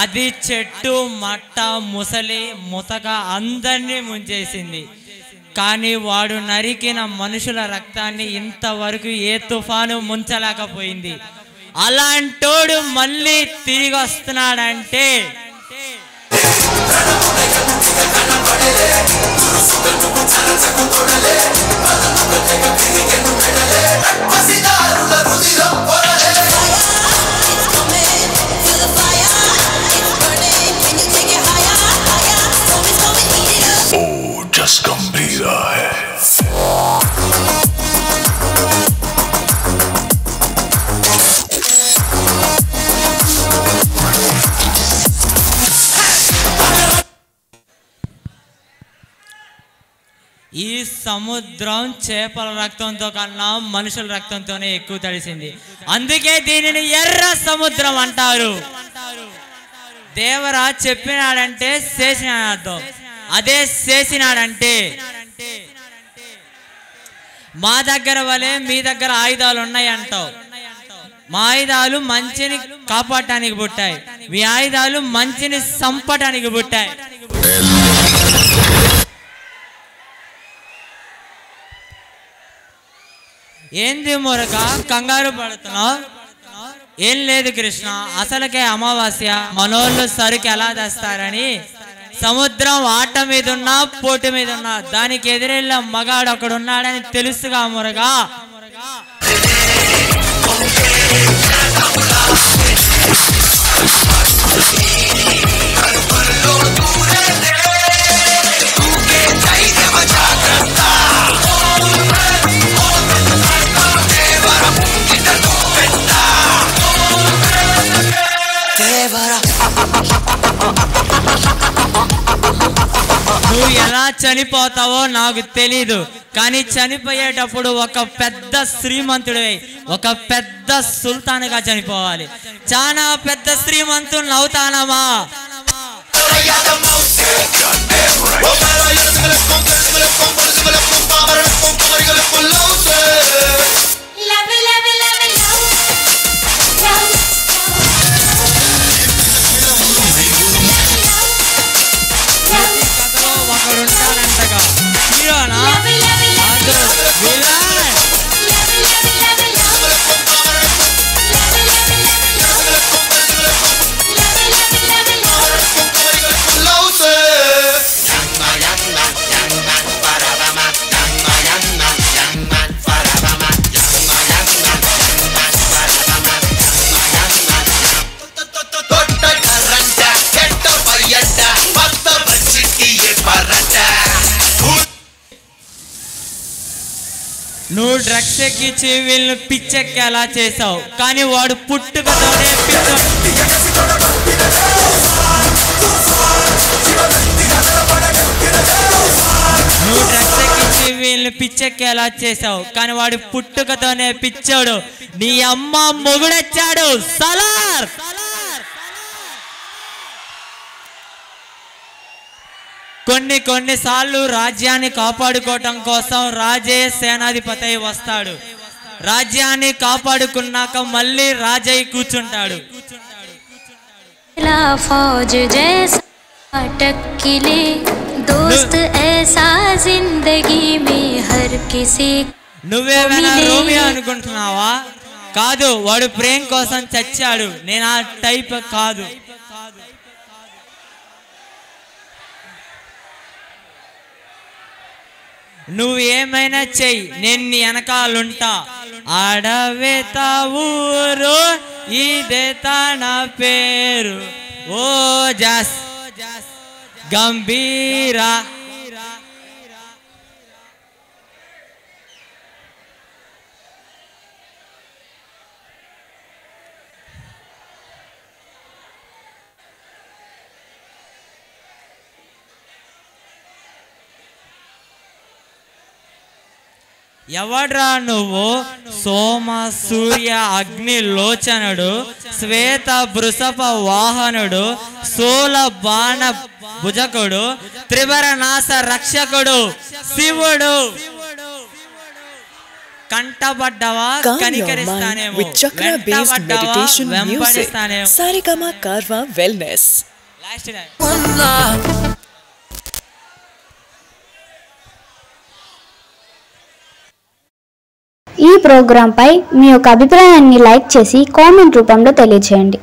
అది చెట్టు మట్ట ముసలి ముతక అందరినీ ముంచేసింది. కానీ వాడు నరికిన మనుషుల రక్తాన్ని ఇంతవరకు ఏ తుఫాను ముంచలేకపోయింది. అలాంటోడు మళ్ళీ తిరిగి వస్తున్నాడంటే गंभीरा है। ఈ సముద్రం చేపల రక్తంతో కన్నా మనుషుల రక్తంతోనే ఎక్కువ తడిసింది. అందుకే దీనిని ఎర్ర సముద్రం అంటారు. దేవరా చెప్పినాడంటే చేసినాడు అర్థం. అదే చేసినాడంటే మా దగ్గర వలె మీ దగ్గర ఆయుధాలు ఉన్నాయి అంటావు. మా ఆయుధాలు మంచిని కాపాడటానికి పుట్టాయి, మీ ఆయుధాలు మంచిని చంపటానికి పుట్టాయి. ఏంది మురక కంగారు పడుతున్నావు? ఏం లేదు కృష్ణ, అసలుకే అమావాస్య, మనోళ్ళు సరుకు ఎలా తెస్తారని సముద్రం ఆట మీద ఉన్నా పోటు మీద ఉన్నా దానికి ఎదురెళ్ళ మగాడు ఒకడు ఉన్నాడని తెలుసుగా మురగా. నువ్వు ఎలా చనిపోతావో నాకు తెలీదు, కానీ చనిపోయేటప్పుడు ఒక పెద్ద శ్రీమంతుడివై ఒక పెద్ద సుల్తాన్గా చనిపోవాలి. చాలా పెద్ద శ్రీమంతుడు అవుతానమా? ఒకడుంటాడంటగా హీరోనా నువ్వు డ్రగ్స్ ఎక్కించి వీళ్ళని పిచ్చెక్కేలా చేసావు, కానీ వాడు పుట్టుకతోనే నువ్వు డ్రగ్స్ ఎక్కించి వీళ్ళని పిచ్చెక్కేలా చేసావు, కానీ వాడు పుట్టుకతోనే పిచ్చోడు. నీ అమ్మ మొగుడొచ్చాడు సలార్. కొన్నిసార్లు రాజ్యాన్ని కాపాడుకోవటం కోసం రాజే సేనాధిపతి వస్తాడు. రాజ్యాన్ని కాపాడుకున్నాక మళ్ళీ రాజై కూర్చుంటాడు. నువ్వేమైనా రోమియో అనుకుంటున్నావా? కాదు, వాడు ప్రేమ కోసం చచ్చాడు. నేను ఆ టైప్ కాదు. నువ్వు ఏమైనా చెయ్యి, నేను నీ వెనకాలుంటా. ఆడవేత ఊరు ఇదే తన పేరు ఓ జాస్ గంభీరా. ఎవడ్రా నువ్వు? సోమ సూర్య అగ్ని లోచనుడు, శ్వేత వృషభ వాహనుడు, సోల బాణ భుజకుడు, త్రిభర నాశ రక్షకుడు శివుడు. కంటబడ్డవా కనికరిస్తానేమో with chakra based meditation music Saregama Karwa Wellness last ఈ ప్రోగ్రాంపై మీ యొక్క అభిప్రాయాన్ని లైక్ చేసి కామెంట్ రూపంలో తెలియజేయండి.